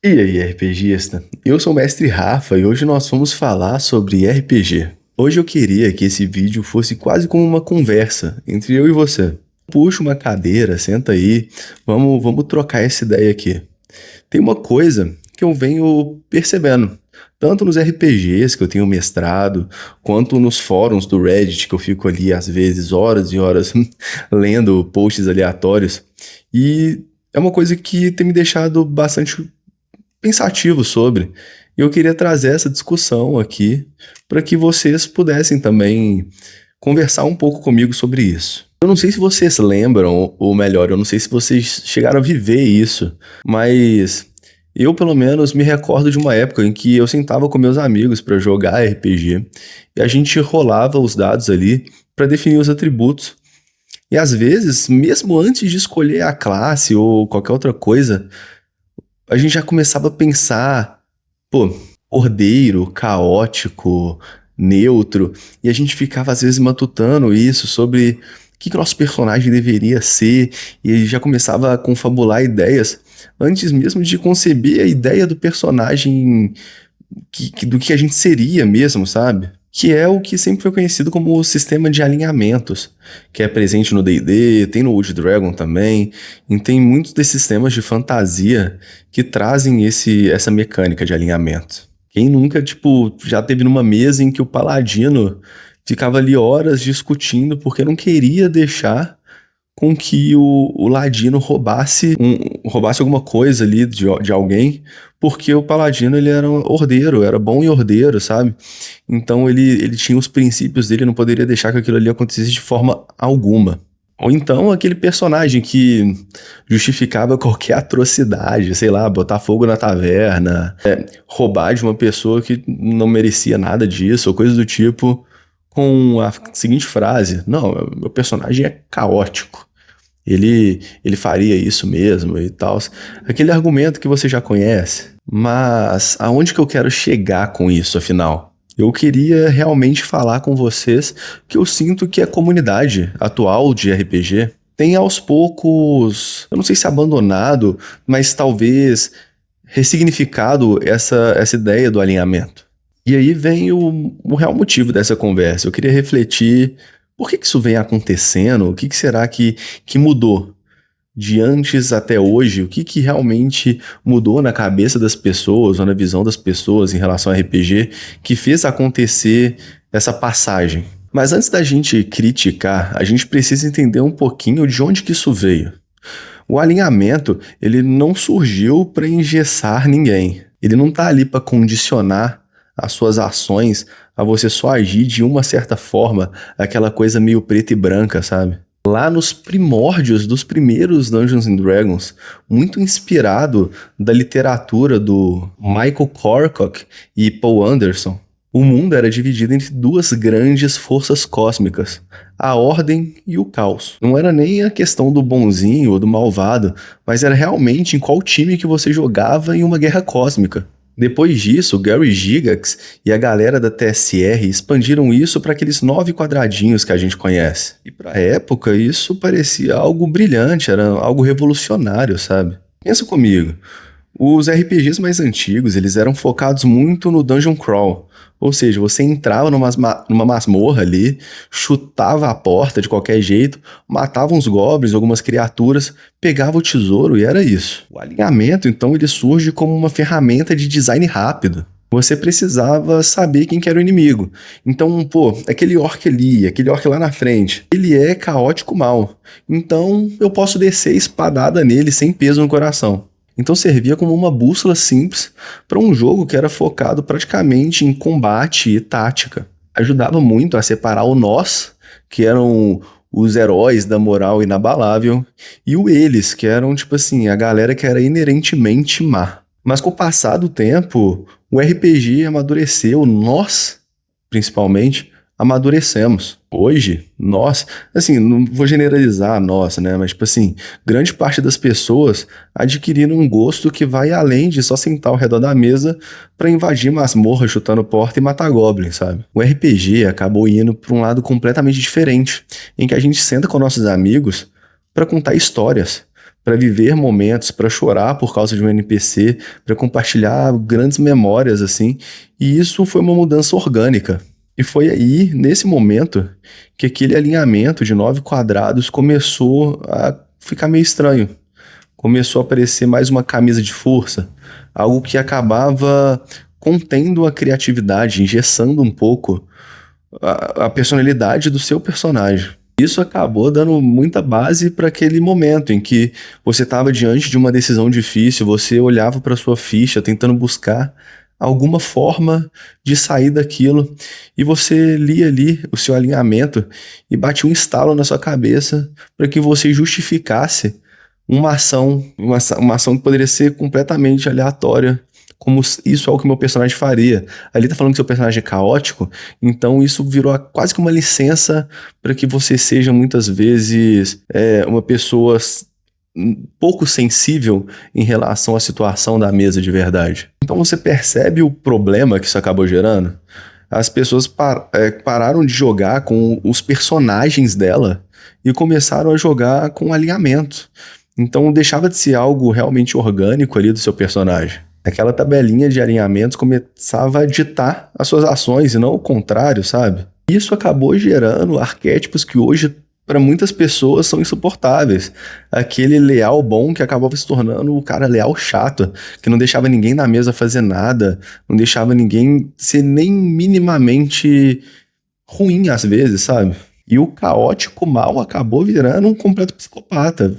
E aí, RPGista? Eu sou o Mestre Rafa e hoje nós vamos falar sobre RPG. Hoje eu queria que esse vídeo fosse quase como uma conversa entre eu e você. Puxa uma cadeira, senta aí, vamos trocar essa ideia aqui. Tem uma coisa que eu venho percebendo, tanto nos RPGs que eu tenho mestrado, quanto nos fóruns do Reddit que eu fico ali às vezes horas e horas lendo posts aleatórios. E é uma coisa que tem me deixado bastante pensativo sobre. E eu queria trazer essa discussão aqui para que vocês pudessem também conversar um pouco comigo sobre isso. Eu não sei se vocês lembram, ou melhor, eu não sei se vocês chegaram a viver isso, mas eu pelo menos me recordo de uma época em que eu sentava com meus amigos para jogar RPG e a gente rolava os dados ali para definir os atributos. E às vezes, mesmo antes de escolher a classe ou qualquer outra coisa, a gente já começava a pensar, pô, ordeiro, caótico, neutro, e a gente ficava às vezes matutando isso sobre o que nosso personagem deveria ser, e já começava a confabular ideias antes mesmo de conceber a ideia do personagem do que a gente seria mesmo, sabe? Que é o que sempre foi conhecido como o sistema de alinhamentos, que é presente no D&D, tem no Wood Dragon também, e tem muitos desses sistemas de fantasia que trazem essa mecânica de alinhamento. Quem nunca, tipo, já teve numa mesa em que o paladino ficava ali horas discutindo porque não queria deixar com que o ladino roubasse alguma coisa ali de alguém, porque o paladino ele era um ordeiro, era bom e ordeiro, sabe? Então ele tinha os princípios dele, não poderia deixar que aquilo ali acontecesse de forma alguma. Ou então aquele personagem que justificava qualquer atrocidade, sei lá, botar fogo na taverna, roubar de uma pessoa que não merecia nada disso, ou coisa do tipo, com a seguinte frase: não, meu personagem é caótico. Ele faria isso mesmo e tal. Aquele argumento que você já conhece. Mas aonde que eu quero chegar com isso, afinal? Eu queria realmente falar com vocês que eu sinto que a comunidade atual de RPG tem aos poucos, eu não sei se abandonado, mas talvez ressignificado essa ideia do alinhamento. E aí vem o real motivo dessa conversa. Eu queria refletir por que isso vem acontecendo, o que será que mudou de antes até hoje, o que realmente mudou na cabeça das pessoas ou na visão das pessoas em relação ao RPG que fez acontecer essa passagem. Mas antes da gente criticar, a gente precisa entender um pouquinho de onde que isso veio. O alinhamento, ele não surgiu para engessar ninguém. Ele não está ali para condicionar as suas ações a você só agir de uma certa forma, aquela coisa meio preta e branca, sabe? Lá nos primórdios dos primeiros Dungeons and Dragons, muito inspirado da literatura do Michael Corcock e Paul Anderson, o mundo era dividido entre duas grandes forças cósmicas, a Ordem e o Caos. Não era nem a questão do bonzinho ou do malvado, mas era realmente em qual time que você jogava em uma guerra cósmica. Depois disso, Gary Gygax e a galera da TSR expandiram isso para aqueles 9 quadradinhos que a gente conhece. E para a época, isso parecia algo brilhante, era algo revolucionário, sabe? Pensa comigo. Os RPGs mais antigos, eles eram focados muito no dungeon crawl, ou seja, você entrava numa masmorra ali, chutava a porta de qualquer jeito, matava uns goblins, algumas criaturas, pegava o tesouro e era isso. O alinhamento, então, ele surge como uma ferramenta de design rápido. Você precisava saber quem que era o inimigo. Então, pô, aquele orc ali, aquele orc lá na frente, ele é caótico mal. Então, eu posso descer espadada nele sem peso no coração. Então servia como uma bússola simples para um jogo que era focado praticamente em combate e tática. Ajudava muito a separar o nós, que eram os heróis da moral inabalável, e o eles, que eram, tipo assim, a galera que era inerentemente má. Mas com o passar do tempo, o RPG amadureceu, nós, principalmente, amadurecemos. Hoje, nós, assim, não vou generalizar nós, né, mas tipo assim, grande parte das pessoas adquiriram um gosto que vai além de só sentar ao redor da mesa pra invadir masmorra, chutando porta e matar goblin, sabe? O RPG acabou indo pra um lado completamente diferente, em que a gente senta com nossos amigos pra contar histórias, para viver momentos, para chorar por causa de um NPC, para compartilhar grandes memórias assim. E isso foi uma mudança orgânica. E foi aí, nesse momento, que aquele alinhamento de 9 quadrados começou a ficar meio estranho. Começou a aparecer mais uma camisa de força, algo que acabava contendo a criatividade, engessando um pouco a personalidade do seu personagem. Isso acabou dando muita base para aquele momento em que você estava diante de uma decisão difícil, você olhava para sua ficha tentando buscar alguma forma de sair daquilo e você lia ali o seu alinhamento e batia um estalo na sua cabeça para que você justificasse uma ação que poderia ser completamente aleatória, como isso é o que meu personagem faria. Ali tá falando que seu personagem é caótico, então isso virou quase que uma licença para que você seja muitas vezes uma pessoa pouco sensível em relação à situação da mesa de verdade. Então você percebe o problema que isso acabou gerando? As pessoas pararam de jogar com os personagens dela e começaram a jogar com alinhamento. Então deixava de ser algo realmente orgânico ali do seu personagem. Aquela tabelinha de alinhamentos começava a ditar as suas ações e não o contrário, sabe? Isso acabou gerando arquétipos que hoje, para muitas pessoas, são insuportáveis. Aquele leal bom que acabava se tornando o cara leal chato, que não deixava ninguém na mesa fazer nada, não deixava ninguém ser nem minimamente ruim às vezes, sabe? E o caótico mal acabou virando um completo psicopata.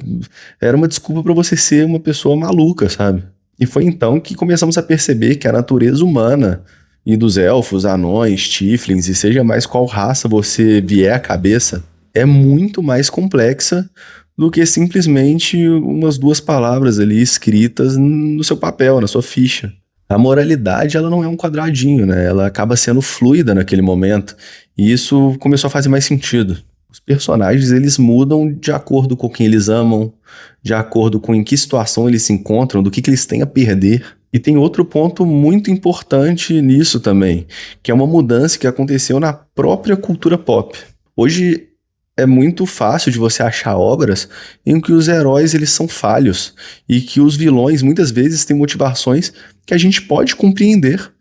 Era uma desculpa para você ser uma pessoa maluca, sabe? E foi então que começamos a perceber que a natureza humana e dos elfos, anões, tieflings, e seja mais qual raça você vier à cabeça, é muito mais complexa do que simplesmente umas 2 palavras ali escritas no seu papel, na sua ficha. A moralidade, ela não é um quadradinho, né? Ela acaba sendo fluida naquele momento. E isso começou a fazer mais sentido. Os personagens, eles mudam de acordo com quem eles amam, de acordo com em que situação eles se encontram, do que eles têm a perder. E tem outro ponto muito importante nisso também, que é uma mudança que aconteceu na própria cultura pop. Hoje é muito fácil de você achar obras em que os heróis eles são falhos e que os vilões muitas vezes têm motivações que a gente pode compreender.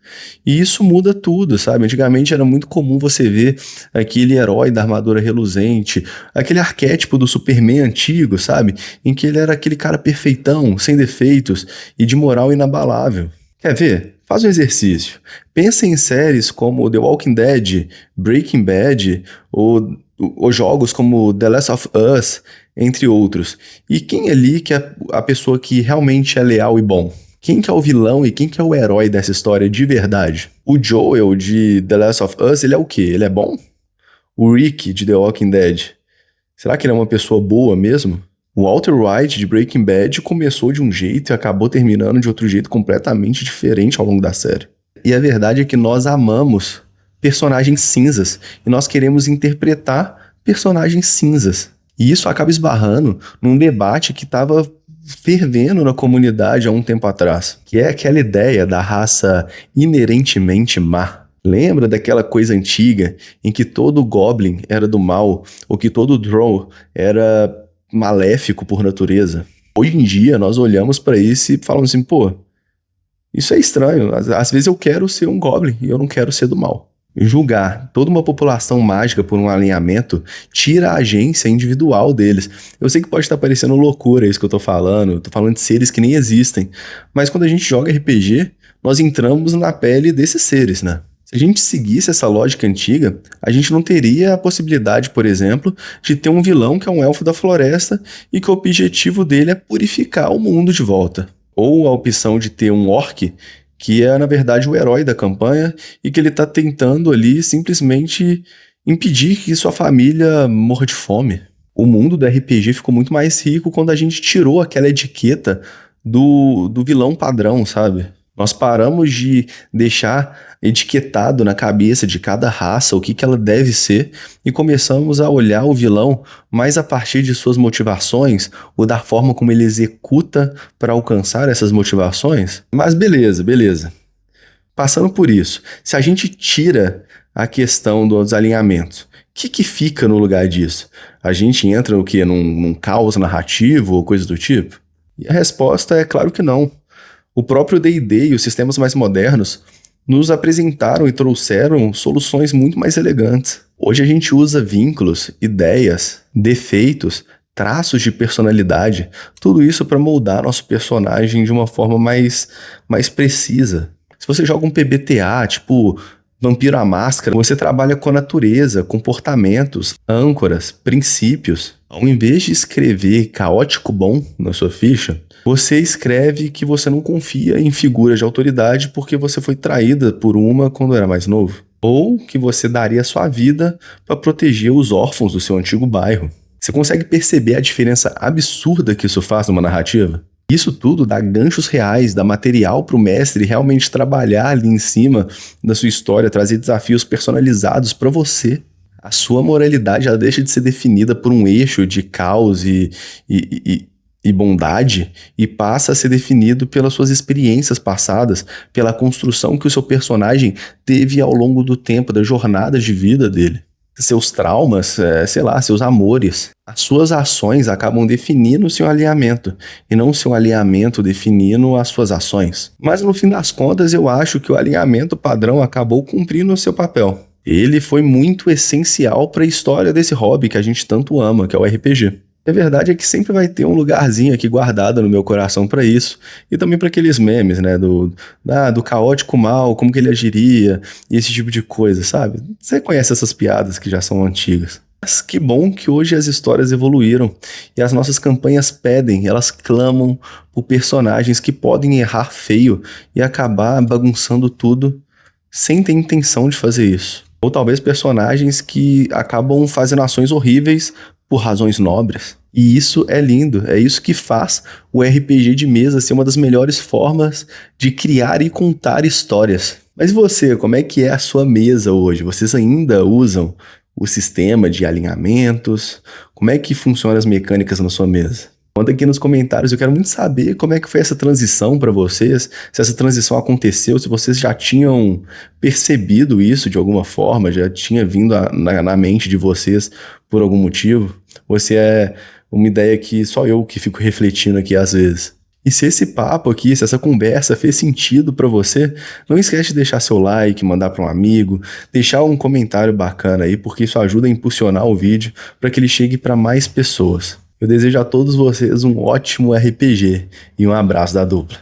E isso muda tudo, sabe? Antigamente era muito comum você ver aquele herói da armadura reluzente, aquele arquétipo do Superman antigo, sabe? Em que ele era aquele cara perfeitão, sem defeitos e de moral inabalável. Quer ver? Faz um exercício. Pensa em séries como The Walking Dead, Breaking Bad ou jogos como The Last of Us, entre outros. E quem ali que é a pessoa que realmente é leal e bom? Quem que é o vilão e quem que é o herói dessa história de verdade? O Joel de The Last of Us, ele é o quê? Ele é bom? O Rick de The Walking Dead, será que ele é uma pessoa boa mesmo? O Walter White de Breaking Bad começou de um jeito e acabou terminando de outro jeito completamente diferente ao longo da série. E a verdade é que nós amamos personagens cinzas e nós queremos interpretar personagens cinzas. E isso acaba esbarrando num debate que estava fervendo na comunidade há um tempo atrás, que é aquela ideia da raça inerentemente má. Lembra daquela coisa antiga em que todo Goblin era do mal, ou que todo Drow era maléfico por natureza? Hoje em dia nós olhamos para isso e falamos assim, pô, isso é estranho, às vezes eu quero ser um Goblin e eu não quero ser do mal. Julgar toda uma população mágica por um alinhamento tira a agência individual deles. Eu sei que pode estar parecendo loucura isso que eu tô falando de seres que nem existem, mas quando a gente joga RPG, nós entramos na pele desses seres, né? Se a gente seguisse essa lógica antiga, a gente não teria a possibilidade, por exemplo, de ter um vilão que é um elfo da floresta e que o objetivo dele é purificar o mundo de volta. Ou a opção de ter um orc que é, na verdade, o herói da campanha e que ele tá tentando ali simplesmente impedir que sua família morra de fome. O mundo do RPG ficou muito mais rico quando a gente tirou aquela etiqueta do vilão padrão, sabe? Nós paramos de deixar etiquetado na cabeça de cada raça o que ela deve ser e começamos a olhar o vilão mais a partir de suas motivações ou da forma como ele executa para alcançar essas motivações. Mas beleza. Passando por isso, se a gente tira a questão dos alinhamentos, o que fica no lugar disso? A gente entra no quê? Num caos narrativo ou coisa do tipo? E a resposta é claro que não. O próprio D&D e os sistemas mais modernos nos apresentaram e trouxeram soluções muito mais elegantes. Hoje a gente usa vínculos, ideias, defeitos, traços de personalidade, tudo isso para moldar nosso personagem de uma forma mais precisa. Se você joga um PBTA, tipo Vampiro à Máscara, você trabalha com a natureza, comportamentos, âncoras, princípios. Ao invés de escrever caótico bom na sua ficha, você escreve que você não confia em figuras de autoridade porque você foi traída por uma quando era mais novo. Ou que você daria sua vida para proteger os órfãos do seu antigo bairro. Você consegue perceber a diferença absurda que isso faz numa narrativa? Isso tudo dá ganchos reais, dá material para o mestre realmente trabalhar ali em cima da sua história, trazer desafios personalizados para você. A sua moralidade ela deixa de ser definida por um eixo de caos e bondade e passa a ser definido pelas suas experiências passadas, pela construção que o seu personagem teve ao longo do tempo, da jornada de vida dele. Seus traumas, seus amores. As suas ações acabam definindo o seu alinhamento, e não o seu alinhamento definindo as suas ações. Mas no fim das contas, eu acho que o alinhamento padrão acabou cumprindo o seu papel. Ele foi muito essencial para a história desse hobby que a gente tanto ama, que é o RPG. A verdade é que sempre vai ter um lugarzinho aqui guardado no meu coração para isso. E também para aqueles memes, né? Do caótico mal, como que ele agiria, e esse tipo de coisa, sabe? Você conhece essas piadas que já são antigas. Mas que bom que hoje as histórias evoluíram e as nossas campanhas pedem, elas clamam por personagens que podem errar feio e acabar bagunçando tudo sem ter intenção de fazer isso. Ou talvez personagens que acabam fazendo ações horríveis por razões nobres. E isso é lindo, é isso que faz o RPG de mesa ser uma das melhores formas de criar e contar histórias. Mas e você, como é que é a sua mesa hoje? Vocês ainda usam o sistema de alinhamentos? Como é que funcionam as mecânicas na sua mesa? Conta aqui nos comentários, eu quero muito saber como é que foi essa transição para vocês, se essa transição aconteceu, se vocês já tinham percebido isso de alguma forma, já tinha vindo na mente de vocês por algum motivo, ou se é uma ideia que só eu que fico refletindo aqui às vezes. E se esse papo aqui, se essa conversa fez sentido para você, não esquece de deixar seu like, mandar para um amigo, deixar um comentário bacana aí, porque isso ajuda a impulsionar o vídeo para que ele chegue para mais pessoas. Eu desejo a todos vocês um ótimo RPG e um abraço da dupla.